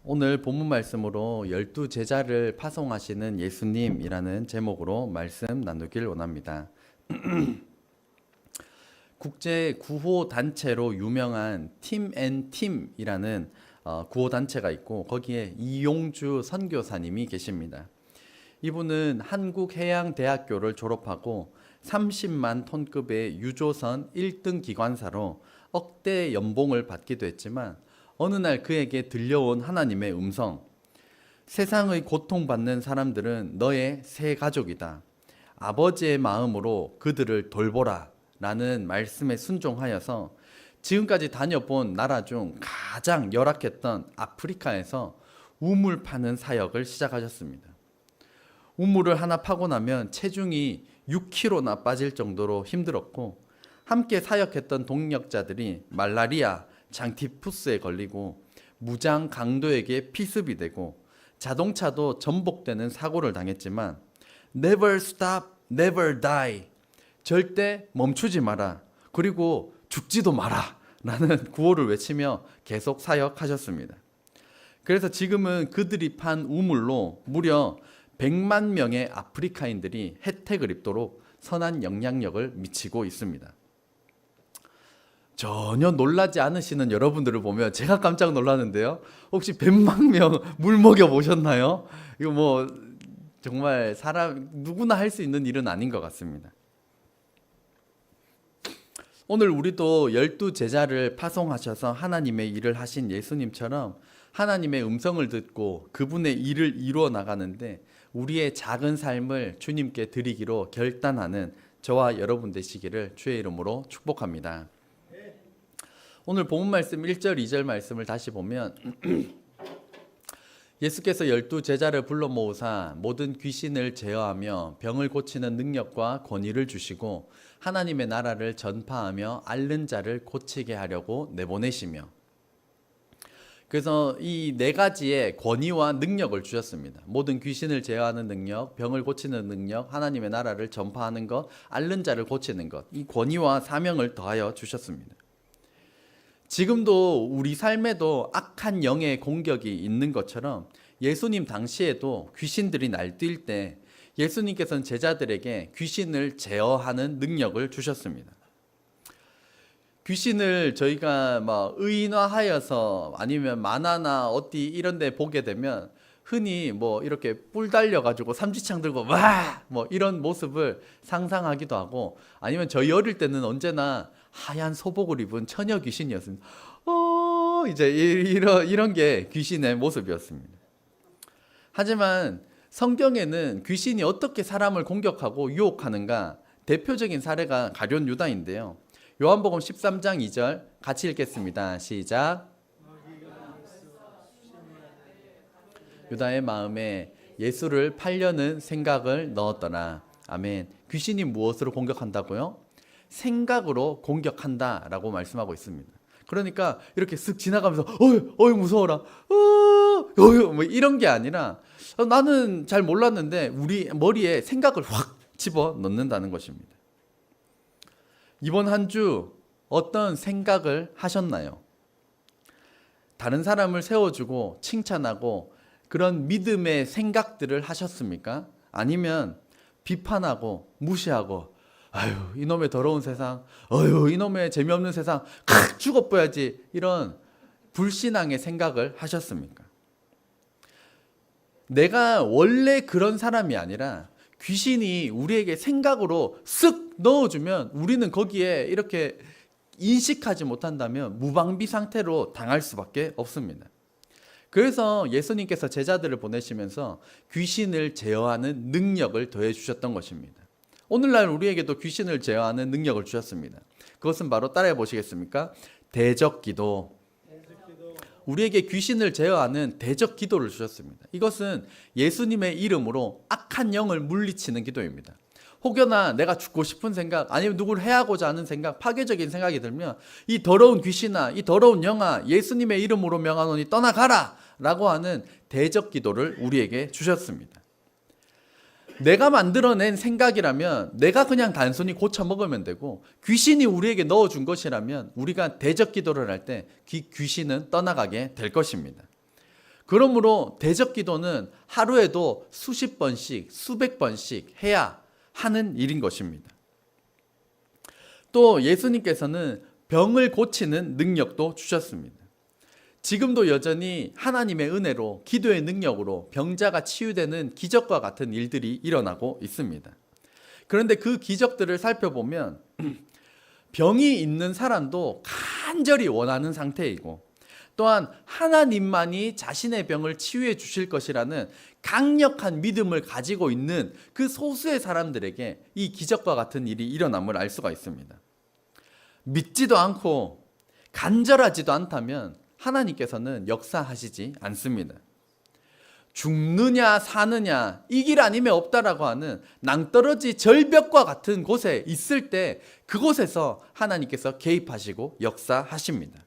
오늘 본문 말씀으로 12제자를 파송하시는 예수님이라는 제목으로 말씀 나누길 원합니다. 국제 구호 단체로 유명한 팀앤팀이라는 구호 단체가 있고 거기에 이용주 선교사님이 계십니다. 이분은 한국해양대학교를 졸업하고 30만 톤급의 유조선 1등 기관사로 억대 연봉을 받기도 했지만 어느 날 그에게 들려온 하나님의 음성, 세상의 고통받는 사람들은 너의 새 가족이다. 아버지의 마음으로 그들을 돌보라 라는 말씀에 순종하여서 지금까지 다녀본 나라 중 가장 열악했던 아프리카에서 우물 파는 사역을 시작하셨습니다. 우물을 하나 파고 나면 체중이 6kg나 빠질 정도로 힘들었고 함께 사역했던 동력자들이 말라리아, 장티푸스에 걸리고 무장 강도에게 피습이 되고 자동차도 전복되는 사고를 당했지만 Never stop, never die. 절대 멈추지 마라. 그리고 죽지도 마라. 라는 구호를 외치며 계속 사역하셨습니다. 그래서 지금은 그들이 판 우물로 무려 100만 명의 아프리카인들이 혜택을 입도록 선한 영향력을 미치고 있습니다. 전혀 놀라지 않으시는 여러분들을 보면 제가 깜짝 놀랐는데요. 혹시 100만 명 물 먹여 보셨나요? 이거 뭐 정말 사람 누구나 할 수 있는 일은 아닌 것 같습니다. 오늘 우리도 12제자를 파송하셔서 하나님의 일을 하신 예수님처럼 하나님의 음성을 듣고 그분의 일을 이루어 나가는데 우리의 작은 삶을 주님께 드리기로 결단하는 저와 여러분 되시기를 주의 이름으로 축복합니다. 오늘 본문 말씀 1절 2절 말씀을 다시 보면 예수께서 12제자를 불러 모으사 모든 귀신을 제어하며 병을 고치는 능력과 권위를 주시고 하나님의 나라를 전파하며 앓는 자를 고치게 하려고 내보내시며, 그래서 이 네 가지의 권위와 능력을 주셨습니다. 모든 귀신을 제어하는 능력, 병을 고치는 능력, 하나님의 나라를 전파하는 것, 앓는 자를 고치는 것, 이 권위와 사명을 더하여 주셨습니다. 지금도 우리 삶에도 악한 영의 공격이 있는 것처럼 예수님 당시에도 귀신들이 날뛸 때 예수님께서는 제자들에게 귀신을 제어하는 능력을 주셨습니다. 귀신을 저희가 뭐 의인화하여서 아니면 만화나 어디 이런 데 보게 되면 흔히 뭐 이렇게 뿔 달려가지고 삼지창 들고 와! 뭐 이런 모습을 상상하기도 하고, 아니면 저희 어릴 때는 언제나 하얀 소복을 입은 처녀 귀신이었습니다. 이제 이런 게 귀신의 모습이었습니다. 하지만 성경에는 귀신이 어떻게 사람을 공격하고 유혹하는가 대표적인 사례가 가룟 유다인데요. 요한복음 13장 2절 같이 읽겠습니다. 시작. 유다의 마음에 예수를 팔려는 생각을 넣었더라. 아멘. 귀신이 무엇으로 공격한다고요? 생각으로 공격한다라고 말씀하고 있습니다. 그러니까 이렇게 쓱 지나가면서 어이 무서워라, 뭐 이런 게 아니라 나는 잘 몰랐는데 우리 머리에 생각을 확 집어 넣는다는 것입니다. 이번 한 주 어떤 생각을 하셨나요? 다른 사람을 세워주고 칭찬하고 그런 믿음의 생각들을 하셨습니까? 아니면 비판하고 무시하고 아유 이놈의 더러운 세상, 아유 이놈의 재미없는 세상, 죽어버려야지, 이런 불신앙의 생각을 하셨습니까? 내가 원래 그런 사람이 아니라 귀신이 우리에게 생각으로 쓱 넣어주면 우리는 거기에 이렇게 인식하지 못한다면 무방비 상태로 당할 수밖에 없습니다. 그래서 예수님께서 제자들을 보내시면서 귀신을 제어하는 능력을 더해 주셨던 것입니다. 오늘날 우리에게도 귀신을 제어하는 능력을 주셨습니다. 그것은 바로 따라해 보시겠습니까? 대적기도. 우리에게 귀신을 제어하는 대적기도를 주셨습니다. 이것은 예수님의 이름으로 악한 영을 물리치는 기도입니다. 혹여나 내가 죽고 싶은 생각, 아니면 누구를 해하고자 하는 생각, 파괴적인 생각이 들면 이 더러운 귀신아, 이 더러운 영아, 예수님의 이름으로 명하노니 떠나가라 라고 하는 대적기도를 우리에게 주셨습니다. 내가 만들어낸 생각이라면 내가 그냥 단순히 고쳐 먹으면 되고, 귀신이 우리에게 넣어준 것이라면 우리가 대적 기도를 할 때 귀신은 떠나가게 될 것입니다. 그러므로 대적 기도는 하루에도 수십 번씩, 수백 번씩 해야 하는 일인 것입니다. 또 예수님께서는 병을 고치는 능력도 주셨습니다. 지금도 여전히 하나님의 은혜로 기도의 능력으로 병자가 치유되는 기적과 같은 일들이 일어나고 있습니다. 그런데 그 기적들을 살펴보면 병이 있는 사람도 간절히 원하는 상태이고 또한 하나님만이 자신의 병을 치유해 주실 것이라는 강력한 믿음을 가지고 있는 그 소수의 사람들에게 이 기적과 같은 일이 일어남을 알 수가 있습니다. 믿지도 않고 간절하지도 않다면 하나님께서는 역사하시지 않습니다. 죽느냐 사느냐 이 길 아니면 없다라고 하는 낭떠러지 절벽과 같은 곳에 있을 때 그곳에서 하나님께서 개입하시고 역사하십니다.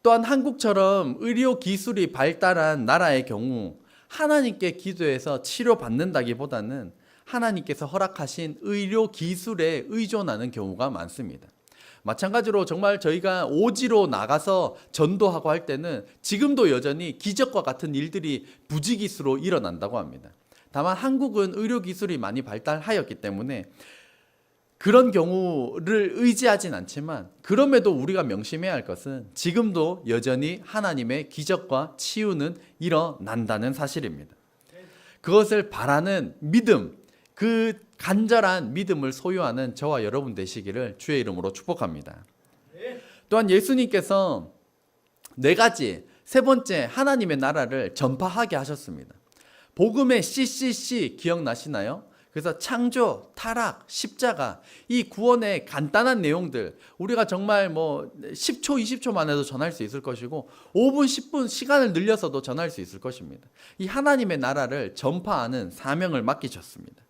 또한 한국처럼 의료 기술이 발달한 나라의 경우 하나님께 기도해서 치료받는다기보다는 하나님께서 허락하신 의료 기술에 의존하는 경우가 많습니다. 마찬가지로 정말 저희가 오지로 나가서 전도하고 할 때는 지금도 여전히 기적과 같은 일들이 부지기수로 일어난다고 합니다. 다만 한국은 의료기술이 많이 발달하였기 때문에 그런 경우를 의지하진 않지만 그럼에도 우리가 명심해야 할 것은 지금도 여전히 하나님의 기적과 치유는 일어난다는 사실입니다. 그것을 바라는 믿음, 그 간절한 믿음을 소유하는 저와 여러분 되시기를 주의 이름으로 축복합니다. 또한 예수님께서 네 가지, 세 번째 하나님의 나라를 전파하게 하셨습니다. 복음의 CCC 기억나시나요? 그래서 창조, 타락, 십자가 이 구원의 간단한 내용들 우리가 정말 10초, 20초만 해도 전할 수 있을 것이고 5분, 10분 시간을 늘려서도 전할 수 있을 것입니다. 이 하나님의 나라를 전파하는 사명을 맡기셨습니다.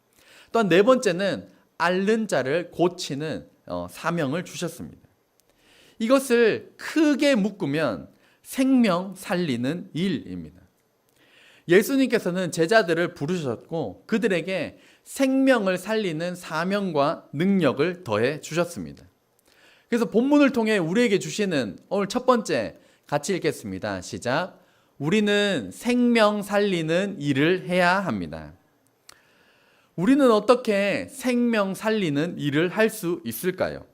또한 네 번째는 앓는 자를 고치는 사명을 주셨습니다. 이것을 크게 묶으면 생명 살리는 일입니다. 예수님께서는 제자들을 부르셨고 그들에게 생명을 살리는 사명과 능력을 더해 주셨습니다. 그래서 본문을 통해 우리에게 주시는 오늘 첫 번째 같이 읽겠습니다. 시작. 우리는 생명 살리는 일을 해야 합니다. 우리는 어떻게 생명 살리는 일을 할 수 있을까요?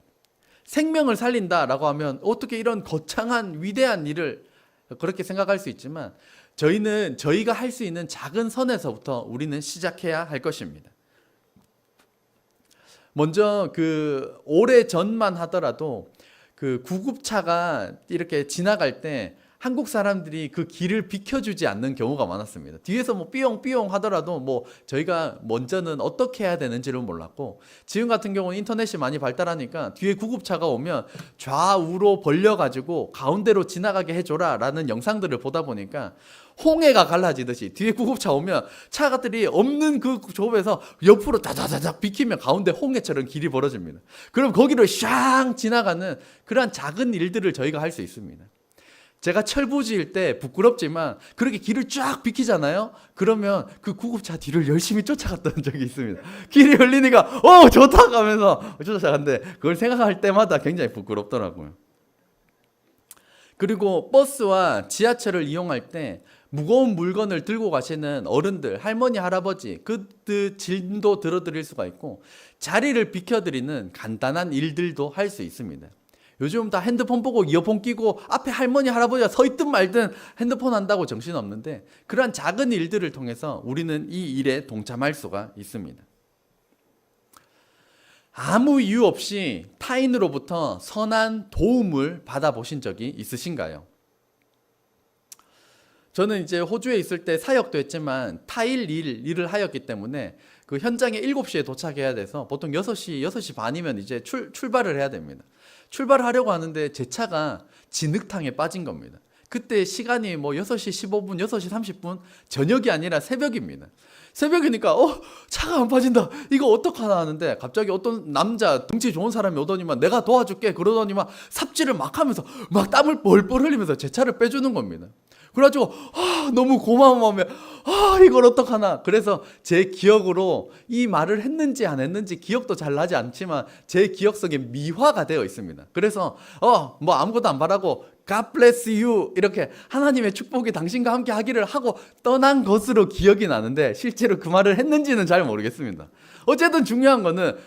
생명을 살린다라고 하면 어떻게 이런 거창한 위대한 일을 그렇게 생각할 수 있지만 저희가 할 수 있는 작은 선에서부터 우리는 시작해야 할 것입니다. 먼저 오래 전만 하더라도 구급차가 이렇게 지나갈 때 한국 사람들이 그 길을 비켜주지 않는 경우가 많았습니다. 뒤에서 삐용삐용 하더라도 저희가 먼저는 어떻게 해야 되는지를 몰랐고 지금 같은 경우는 인터넷이 많이 발달하니까 뒤에 구급차가 오면 좌우로 벌려가지고 가운데로 지나가게 해줘라 라는 영상들을 보다 보니까 홍해가 갈라지듯이 뒤에 구급차 오면 차들이 없는 그 좁에서 옆으로 다다다닥 비키면 가운데 홍해처럼 길이 벌어집니다. 그럼 거기를 샥 지나가는 그러한 작은 일들을 저희가 할 수 있습니다. 제가 철부지일 때 부끄럽지만 그렇게 길을 쫙 비키잖아요. 그러면 그 구급차 뒤를 열심히 쫓아갔던 적이 있습니다. 길이 열리니까 좋다 하면서 쫓아가는데 그걸 생각할 때마다 굉장히 부끄럽더라고요. 그리고 버스와 지하철을 이용할 때 무거운 물건을 들고 가시는 어른들, 할머니, 할아버지 그들 짐도 들어드릴 수가 있고 자리를 비켜드리는 간단한 일들도 할 수 있습니다. 요즘 다 핸드폰 보고 이어폰 끼고 앞에 할머니 할아버지가 서 있든 말든 핸드폰 한다고 정신없는데 그러한 작은 일들을 통해서 우리는 이 일에 동참할 수가 있습니다. 아무 이유 없이 타인으로부터 선한 도움을 받아보신 적이 있으신가요? 저는 이제 호주에 있을 때 사역도 했지만 타일 일을 하였기 때문에 그 현장에 7시에 도착해야 돼서 보통 6시 반이면 이제 출발을 해야 됩니다. 출발을 하려고 하는데 제 차가 진흙탕에 빠진 겁니다. 그때 시간이 6시 15분, 6시 30분 저녁이 아니라 새벽입니다. 새벽이니까 차가 안 빠진다. 이거 어떡하나 하는데 갑자기 어떤 남자 덩치 좋은 사람이 오더니만 내가 도와줄게 그러더니만 삽질을 막 하면서 막 땀을 뻘뻘 흘리면서 제 차를 빼주는 겁니다. 그래가지고 너무 고마운 마음에 이걸 어떡하나. 그래서 제 기억으로 이 말을 했는지 안 했는지 기억도 잘 나지 않지만 제 기억 속에 미화가 되어 있습니다. 그래서 아무것도 안 바라고 God bless you 이렇게 하나님의 축복이 당신과 함께 하기를 하고 떠난 것으로 기억이 나는데 실제로 그 말을 했는지는 잘 모르겠습니다. 어쨌든 중요한 거는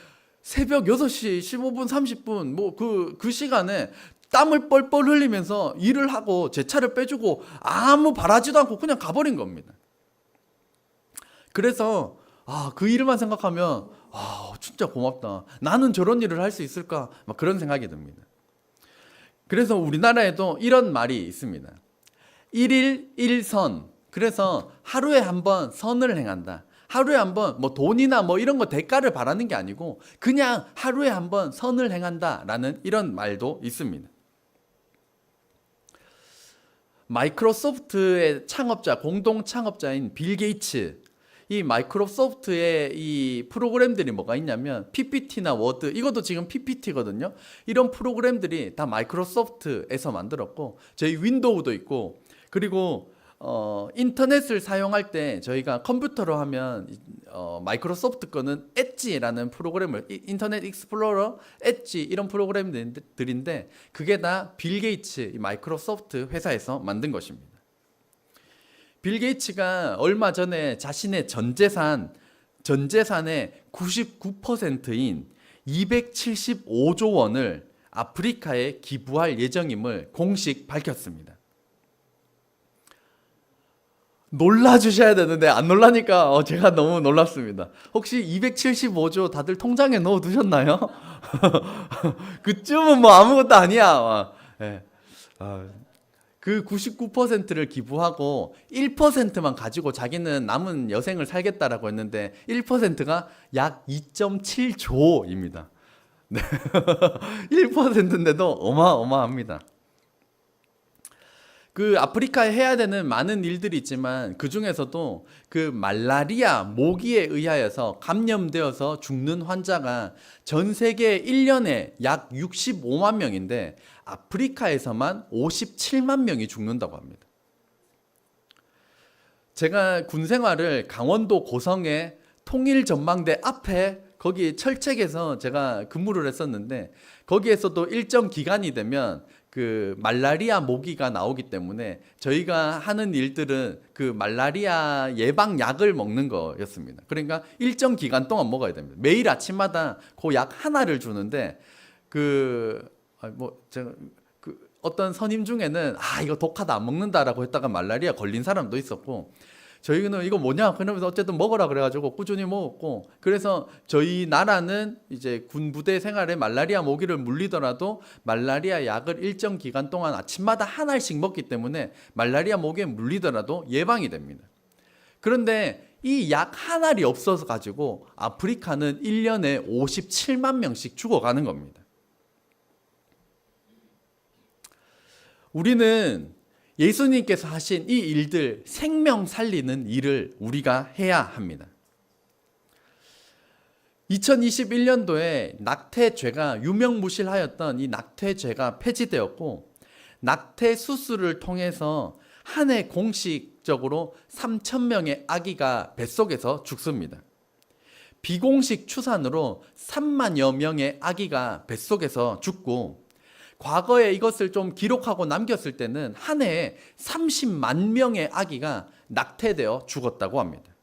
새벽 6시 15분 30분 뭐 그 시간에 땀을 뻘뻘 흘리면서 일을 하고 제 차를 빼주고 아무 바라지도 않고 그냥 가버린 겁니다. 그래서 그 일만 생각하면 진짜 고맙다. 나는 저런 일을 할 수 있을까? 막 그런 생각이 듭니다. 그래서 우리나라에도 이런 말이 있습니다. 1일 1선. 그래서 하루에 한 번 선을 행한다. 하루에 한 번 뭐 돈이나 뭐 이런 거 대가를 바라는 게 아니고 그냥 하루에 한 번 선을 행한다라는 이런 말도 있습니다. 마이크로소프트의 창업자, 공동 창업자인 빌 게이츠, 이 마이크로소프트의 이 프로그램들이 뭐가 있냐면 PPT나 워드, 이것도 지금 PPT거든요. 이런 프로그램들이 다 마이크로소프트에서 만들었고 저희 윈도우도 있고, 그리고 인터넷을 사용할 때 저희가 컴퓨터로 하면 마이크로소프트 거는 엣지라는 프로그램을, 인터넷 익스플로러, 엣지 이런 프로그램들인데 그게 다 빌 게이츠 마이크로소프트 회사에서 만든 것입니다. 빌 게이츠가 얼마 전에 자신의 전 재산의 99%인 275조 원을 아프리카에 기부할 예정임을 공식 밝혔습니다. 놀라주셔야 되는데 안 놀라니까 제가 너무 놀랐습니다. 혹시 275조 다들 통장에 넣어두셨나요? 그쯤은 뭐 아무것도 아니야. 네. 그 99%를 기부하고 1%만 가지고 자기는 남은 여생을 살겠다라고 했는데 1%가 약 2.7조입니다. 네. 1%인데도 어마어마합니다. 그 아프리카에 해야 되는 많은 일들이 있지만 그 중에서도 그 말라리아 모기에 의하여서 감염되어서 죽는 환자가 전 세계 1년에 약 65만 명인데 아프리카에서만 57만 명이 죽는다고 합니다. 제가 군 생활을 강원도 고성의 통일전망대 앞에 거기 철책에서 제가 근무를 했었는데 거기에서도 일정 기간이 되면 그 말라리아 모기가 나오기 때문에 저희가 하는 일들은 그 말라리아 예방 약을 먹는 거였습니다. 그러니까 일정 기간 동안 먹어야 됩니다. 매일 아침마다 그 약 하나를 주는데 제가 어떤 선임 중에는 이거 독하다 안 먹는다라고 했다가 말라리아 걸린 사람도 있었고, 저희는 이거 뭐냐 그러면서 어쨌든 먹으라 그래가지고 꾸준히 먹었고, 그래서 저희 나라는 이제 군부대 생활에 말라리아 모기를 물리더라도 말라리아 약을 일정 기간 동안 아침마다 하나씩 먹기 때문에 말라리아 모기에 물리더라도 예방이 됩니다. 그런데 이 약 한 알이 없어서 가지고 아프리카는 1년에 57만 명씩 죽어가는 겁니다. 우리는 예수님께서 하신 이 일들, 생명 살리는 일을 우리가 해야 합니다. 2021년도에 낙태죄가 유명무실하였던 이 낙태죄가 폐지되었고, 낙태 수술을 통해서 한 해 공식적으로 3,000명의 아기가 뱃속에서 죽습니다. 비공식 추산으로 3만여 명의 아기가 뱃속에서 죽고, 과거에 이것을 좀 기록하고 남겼을 때는 한 해에 30만 명의 아기가 낙태되어 죽었다고 합니다.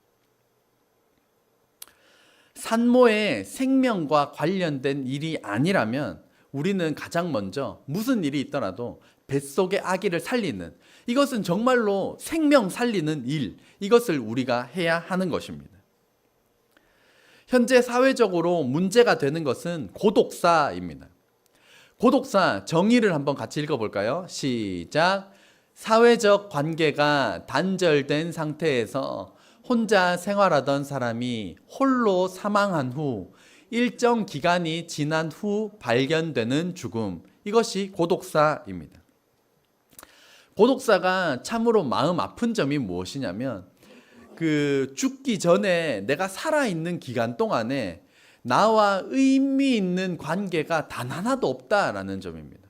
산모의 생명과 관련된 일이 아니라면 우리는 가장 먼저 무슨 일이 있더라도 뱃속의 아기를 살리는, 이것은 정말로 생명 살리는 일, 이것을 우리가 해야 하는 것입니다. 현재 사회적으로 문제가 되는 것은 고독사입니다. 고독사 정의를 한번 같이 읽어볼까요? 시작. 사회적 관계가 단절된 상태에서 혼자 생활하던 사람이 홀로 사망한 후 일정 기간이 지난 후 발견되는 죽음, 이것이 고독사입니다. 고독사가 참으로 마음 아픈 점이 무엇이냐면 죽기 전에 내가 살아있는 기간 동안에 나와 의미 있는 관계가 단 하나도 없다라는 점입니다.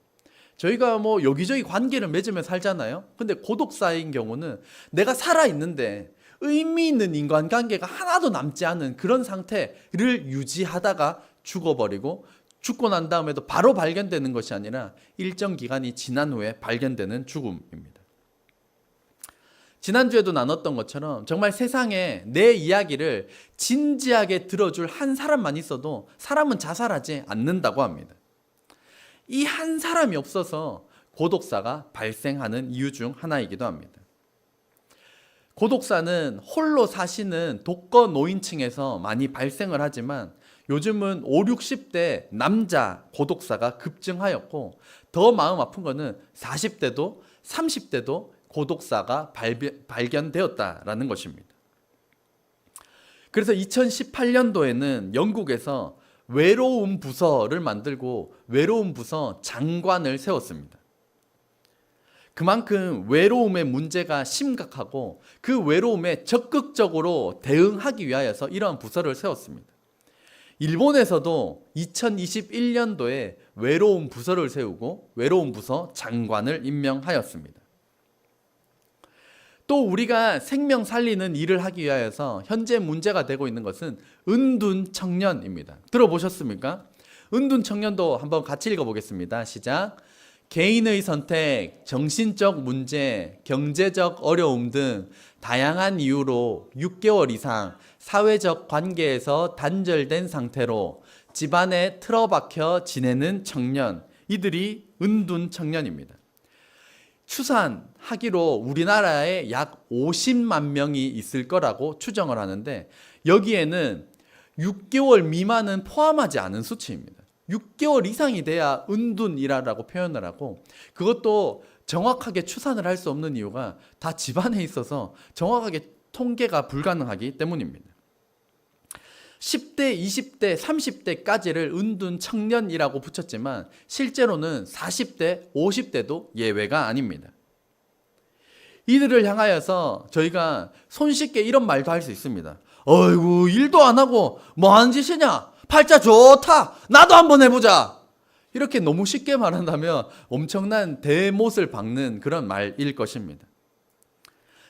저희가 여기저기 관계를 맺으며 살잖아요. 근데 고독사인 경우는 내가 살아있는데 의미 있는 인간관계가 하나도 남지 않은 그런 상태를 유지하다가 죽어버리고, 죽고 난 다음에도 바로 발견되는 것이 아니라 일정 기간이 지난 후에 발견되는 죽음입니다. 지난주에도 나눴던 것처럼 정말 세상에 내 이야기를 진지하게 들어줄 한 사람만 있어도 사람은 자살하지 않는다고 합니다. 이 한 사람이 없어서 고독사가 발생하는 이유 중 하나이기도 합니다. 고독사는 홀로 사시는 독거 노인층에서 많이 발생을 하지만 요즘은 5, 60대 남자 고독사가 급증하였고 더 마음 아픈 거는 40대도 30대도 고독사가 발견되었다라는 것입니다. 그래서 2018년도에는 영국에서 외로움 부서를 만들고 외로움 부서 장관을 세웠습니다. 그만큼 외로움의 문제가 심각하고 그 외로움에 적극적으로 대응하기 위하여서 이러한 부서를 세웠습니다. 일본에서도 2021년도에 외로움 부서를 세우고 외로움 부서 장관을 임명하였습니다. 또 우리가 생명 살리는 일을 하기 위하여서 현재 문제가 되고 있는 것은 은둔 청년입니다. 들어보셨습니까? 은둔 청년도 한번 같이 읽어보겠습니다. 시작. 개인의 선택, 정신적 문제, 경제적 어려움 등 다양한 이유로 6개월 이상 사회적 관계에서 단절된 상태로 집안에 틀어박혀 지내는 청년, 이들이 은둔 청년입니다. 추산하기로 우리나라에 약 50만 명이 있을 거라고 추정을 하는데 여기에는 6개월 미만은 포함하지 않은 수치입니다. 6개월 이상이 돼야 은둔이라고 표현을 하고 그것도 정확하게 추산을 할 수 없는 이유가 다 집안에 있어서 정확하게 통계가 불가능하기 때문입니다. 10대, 20대, 30대까지를 은둔 청년이라고 붙였지만 실제로는 40대, 50대도 예외가 아닙니다. 이들을 향하여서 저희가 손쉽게 이런 말도 할 수 있습니다. 어이구, 일도 안 하고 뭐 하는 짓이냐? 팔자 좋다. 나도 한번 해보자. 이렇게 너무 쉽게 말한다면 엄청난 대못을 박는 그런 말일 것입니다.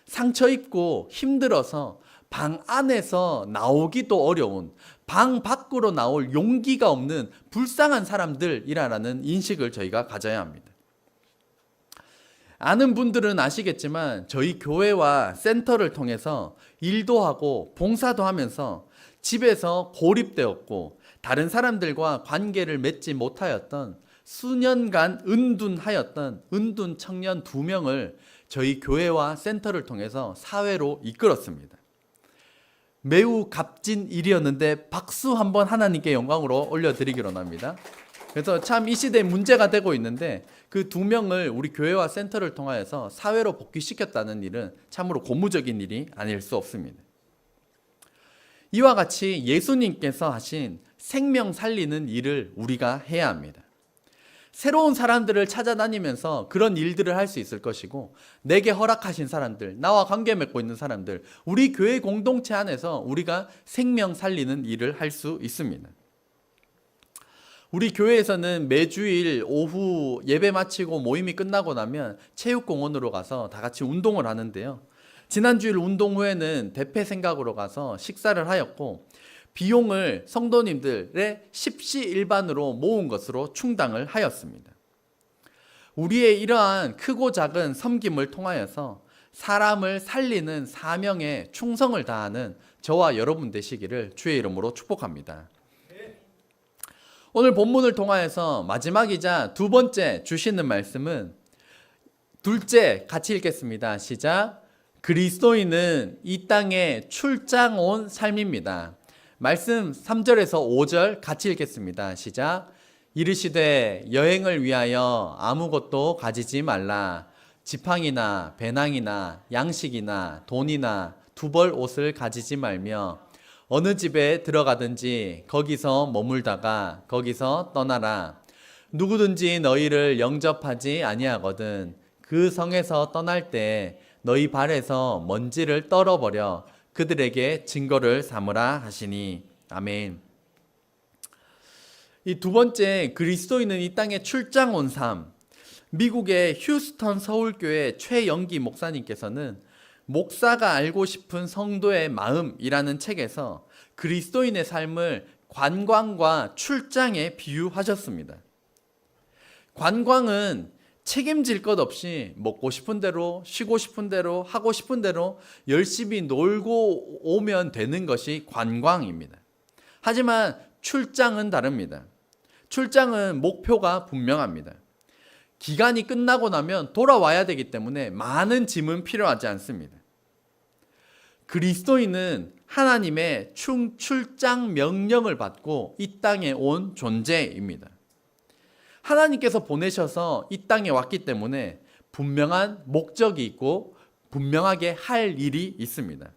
상처 입고 힘들어서 방 안에서 나오기도 어려운, 방 밖으로 나올 용기가 없는 불쌍한 사람들이라는 인식을 저희가 가져야 합니다. 아는 분들은 아시겠지만 저희 교회와 센터를 통해서 일도 하고 봉사도 하면서 집에서 고립되었고 다른 사람들과 관계를 맺지 못하였던 수년간 은둔하였던 은둔 청년 2명을 저희 교회와 센터를 통해서 사회로 이끌었습니다. 매우 값진 일이었는데 박수 한번 하나님께 영광으로 올려드리기로 합니다. 그래서 참 이 시대에 문제가 되고 있는데 그 2명을 우리 교회와 센터를 통하여서 사회로 복귀시켰다는 일은 참으로 고무적인 일이 아닐 수 없습니다. 이와 같이 예수님께서 하신 생명 살리는 일을 우리가 해야 합니다. 새로운 사람들을 찾아다니면서 그런 일들을 할 수 있을 것이고 내게 허락하신 사람들, 나와 관계 맺고 있는 사람들, 우리 교회 공동체 안에서 우리가 생명 살리는 일을 할 수 있습니다. 우리 교회에서는 매주일 오후 예배 마치고 모임이 끝나고 나면 체육공원으로 가서 다 같이 운동을 하는데요. 지난주일 운동 후에는 대패 생각으로 가서 식사를 하였고 비용을 성도님들의 십시일반으로 모은 것으로 충당을 하였습니다. 우리의 이러한 크고 작은 섬김을 통하여서 사람을 살리는 사명에 충성을 다하는 저와 여러분 되시기를 주의 이름으로 축복합니다. 오늘 본문을 통하여서 마지막이자 두 번째 주시는 말씀은 둘째 같이 읽겠습니다. 시작. 그리스도인은 이 땅에 출장 온 삶입니다. 말씀 3절에서 5절 같이 읽겠습니다. 시작. 이르시되 여행을 위하여 아무것도 가지지 말라. 지팡이나 배낭이나 양식이나 돈이나 두벌 옷을 가지지 말며 어느 집에 들어가든지 거기서 머물다가 거기서 떠나라. 누구든지 너희를 영접하지 아니하거든 그 성에서 떠날 때 너희 발에서 먼지를 떨어버려 그들에게 증거를 삼으라 하시니. 아멘. 이 두 번째, 그리스도인은 이 땅에 출장 온 삶. 미국의 휴스턴 서울교회 최영기 목사님께서는 목사가 알고 싶은 성도의 마음이라는 책에서 그리스도인의 삶을 관광과 출장에 비유하셨습니다. 관광은 책임질 것 없이 먹고 싶은 대로, 쉬고 싶은 대로, 하고 싶은 대로 열심히 놀고 오면 되는 것이 관광입니다. 하지만 출장은 다릅니다. 출장은 목표가 분명합니다. 기간이 끝나고 나면 돌아와야 되기 때문에 많은 짐은 필요하지 않습니다. 그리스도인은 하나님의 출장 명령을 받고 이 땅에 온 존재입니다. 하나님께서 보내셔서 이 땅에 왔기 때문에 분명한 목적이 있고 분명하게 할 일이 있습니다.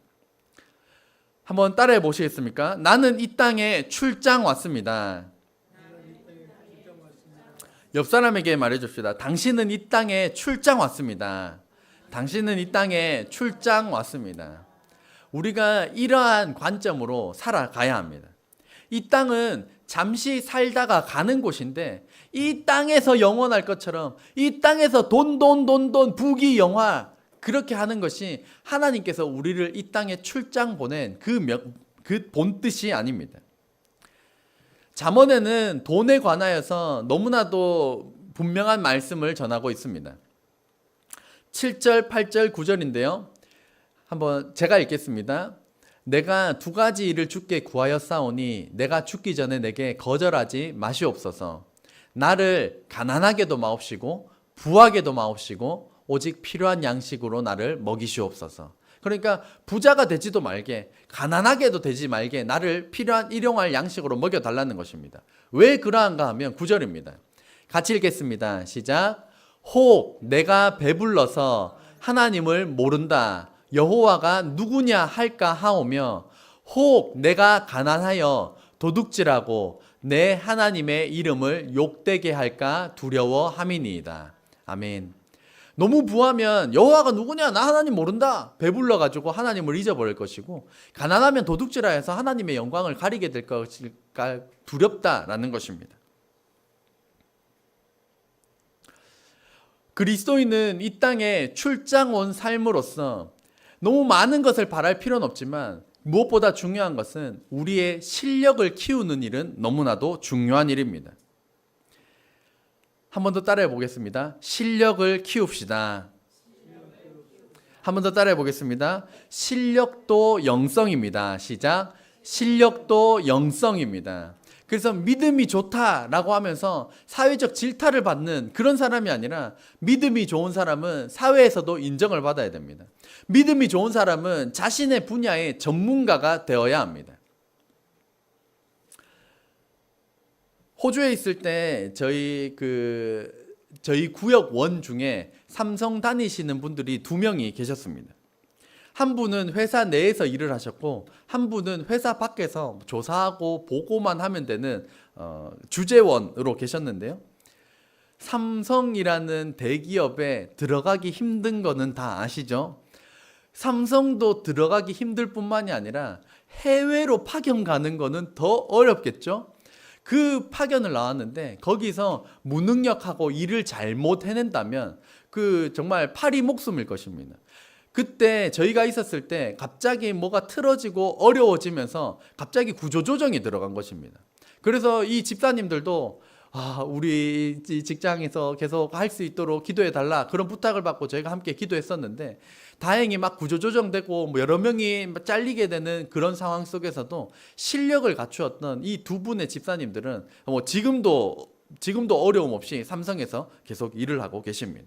한번 따라해 보시겠습니까? 나는 이 땅에 출장 왔습니다. 옆 사람에게 말해줍시다. 당신은 이 땅에 출장 왔습니다. 당신은 이 땅에 출장 왔습니다. 우리가 이러한 관점으로 살아가야 합니다. 이 땅은 잠시 살다가 가는 곳인데 이 땅에서 영원할 것처럼 이 땅에서 돈 부귀영화 그렇게 하는 것이 하나님께서 우리를 이 땅에 출장 보낸 그 본뜻이 아닙니다. 잠언에는 돈에 관하여서 너무나도 분명한 말씀을 전하고 있습니다. 7절, 8절, 9절인데요. 한번 제가 읽겠습니다. 내가 두 가지 일을 주께 구하였사오니 내가 죽기 전에 내게 거절하지 마시옵소서. 나를 가난하게도 마옵시고 부하게도 마옵시고 오직 필요한 양식으로 나를 먹이시옵소서. 그러니까 부자가 되지도 말게 가난하게도 되지 말게 나를 필요한 일용할 양식으로 먹여달라는 것입니다. 왜 그러한가 하면 9절입니다. 같이 읽겠습니다. 시작. 혹 내가 배불러서 하나님을 모른다. 여호와가 누구냐 할까 하오며 혹 내가 가난하여 도둑질하고 내 하나님의 이름을 욕되게 할까 두려워함이니이다. 아멘. 너무 부하면 여호와가 누구냐 나 하나님 모른다 배불러가지고 하나님을 잊어버릴 것이고 가난하면 도둑질하여서 하나님의 영광을 가리게 될 것일까 두렵다라는 것입니다. 그리스도인은 이 땅에 출장 온 삶으로서 너무 많은 것을 바랄 필요는 없지만 무엇보다 중요한 것은 우리의 실력을 키우는 일은 너무나도 중요한 일입니다. 한 번 더 따라해 보겠습니다. 실력을 키웁시다. 한 번 더 따라해 보겠습니다. 실력도 영성입니다. 시작. 실력도 영성입니다. 그래서 믿음이 좋다라고 하면서 사회적 질타를 받는 그런 사람이 아니라 믿음이 좋은 사람은 사회에서도 인정을 받아야 됩니다. 믿음이 좋은 사람은 자신의 분야의 전문가가 되어야 합니다. 호주에 있을 때 저희 구역 원 중에 삼성 다니시는 분들이 2명이 계셨습니다. 한 분은 회사 내에서 일을 하셨고 한 분은 회사 밖에서 조사하고 보고만 하면 되는 주재원으로 계셨는데요. 삼성이라는 대기업에 들어가기 힘든 거는 다 아시죠? 삼성도 들어가기 힘들 뿐만이 아니라 해외로 파견 가는 거는 더 어렵겠죠? 그 파견을 나왔는데 거기서 무능력하고 일을 잘못 해낸다면 정말 파리 목숨일 것입니다. 그때 저희가 있었을 때 갑자기 뭐가 틀어지고 어려워지면서 갑자기 구조조정이 들어간 것입니다. 그래서 이 집사님들도 우리 직장에서 계속 할 수 있도록 기도해 달라 그런 부탁을 받고 저희가 함께 기도했었는데 다행히 막 구조조정되고 여러 명이 잘리게 되는 그런 상황 속에서도 실력을 갖추었던 이 2분의 집사님들은 지금도 어려움 없이 삼성에서 계속 일을 하고 계십니다.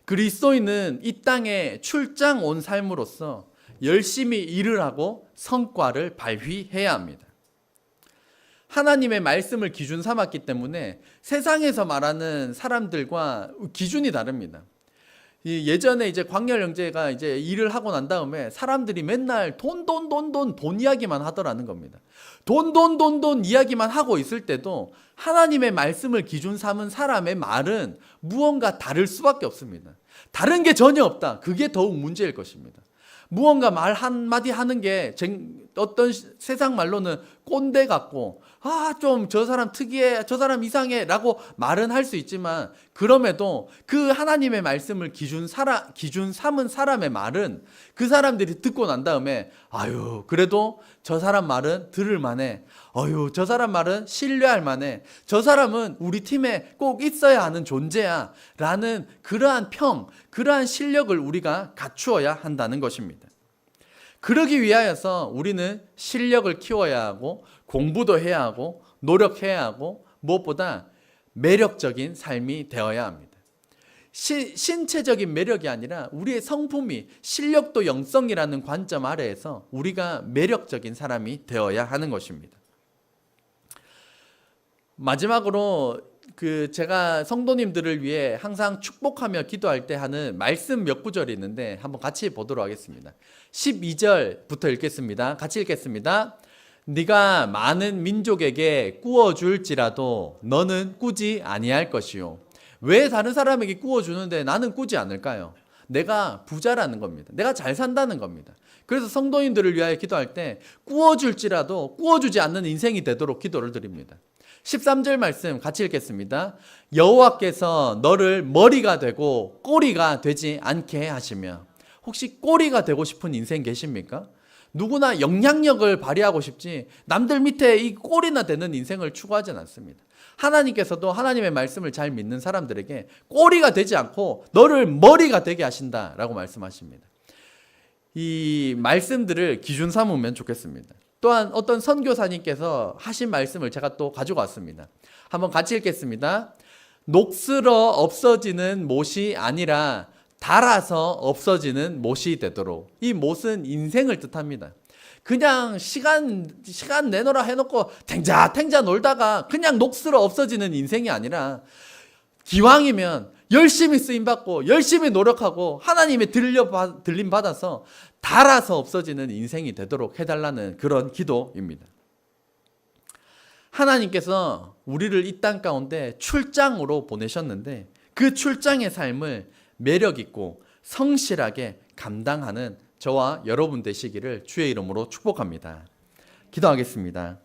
그리스도인은 이 땅에 출장 온 삶으로서 열심히 일을 하고 성과를 발휘해야 합니다. 하나님의 말씀을 기준 삼았기 때문에 세상에서 말하는 사람들과 기준이 다릅니다. 예전에 이제 광열 형제가 이제 일을 하고 난 다음에 사람들이 맨날 돈 이야기만 하더라는 겁니다. 돈 이야기만 하고 있을 때도 하나님의 말씀을 기준 삼은 사람의 말은 무언가 다를 수밖에 없습니다. 다른 게 전혀 없다. 그게 더욱 문제일 것입니다. 무언가 말 한마디 하는 게 어떤 세상 말로는 꼰대 같고 좀 저 사람 특이해 저 사람 이상해 라고 말은 할 수 있지만 그럼에도 그 하나님의 말씀을 기준 삼은 사람의 말은 그 사람들이 듣고 난 다음에 그래도 저 사람 말은 들을 만해. 저 사람 말은 신뢰할 만해. 저 사람은 우리 팀에 꼭 있어야 하는 존재야. 라는 그러한 그러한 실력을 우리가 갖추어야 한다는 것입니다. 그러기 위하여서 우리는 실력을 키워야 하고 공부도 해야 하고 노력해야 하고 무엇보다 매력적인 삶이 되어야 합니다. 신체적인 매력이 아니라 우리의 성품이 실력도 영성이라는 관점 아래에서 우리가 매력적인 사람이 되어야 하는 것입니다. 마지막으로 제가 성도님들을 위해 항상 축복하며 기도할 때 하는 말씀 몇 구절이 있는데 한번 같이 보도록 하겠습니다. 12절부터 읽겠습니다. 같이 읽겠습니다. 네가 많은 민족에게 꾸어줄지라도 너는 꾸지 아니할 것이요. 왜 다른 사람에게 꾸어주는데 나는 꾸지 않을까요? 내가 부자라는 겁니다. 내가 잘 산다는 겁니다. 그래서 성도님들을 위하여 기도할 때 꾸어줄지라도 꾸어주지 않는 인생이 되도록 기도를 드립니다. 13절 말씀 같이 읽겠습니다. 여호와께서 너를 머리가 되고 꼬리가 되지 않게 하시며. 혹시 꼬리가 되고 싶은 인생 계십니까? 누구나 영향력을 발휘하고 싶지 남들 밑에 이 꼬리나 되는 인생을 추구하진 않습니다. 하나님께서도 하나님의 말씀을 잘 믿는 사람들에게 꼬리가 되지 않고 너를 머리가 되게 하신다라고 말씀하십니다. 이 말씀들을 기준 삼으면 좋겠습니다. 또한 어떤 선교사님께서 하신 말씀을 제가 또 가지고 왔습니다. 한번 같이 읽겠습니다. 녹슬어 없어지는 못이 아니라 닳아서 없어지는 못이 되도록. 이 못은 인생을 뜻합니다. 그냥 시간 내놓으라 해놓고 탱자 놀다가 그냥 녹슬어 없어지는 인생이 아니라 기왕이면 열심히 쓰임받고 열심히 노력하고 하나님의 들림 받아서 닳아서 없어지는 인생이 되도록 해달라는 그런 기도입니다. 하나님께서 우리를 이 땅 가운데 출장으로 보내셨는데 그 출장의 삶을 매력 있고 성실하게 감당하는 저와 여러분 되시기를 주의 이름으로 축복합니다. 기도하겠습니다.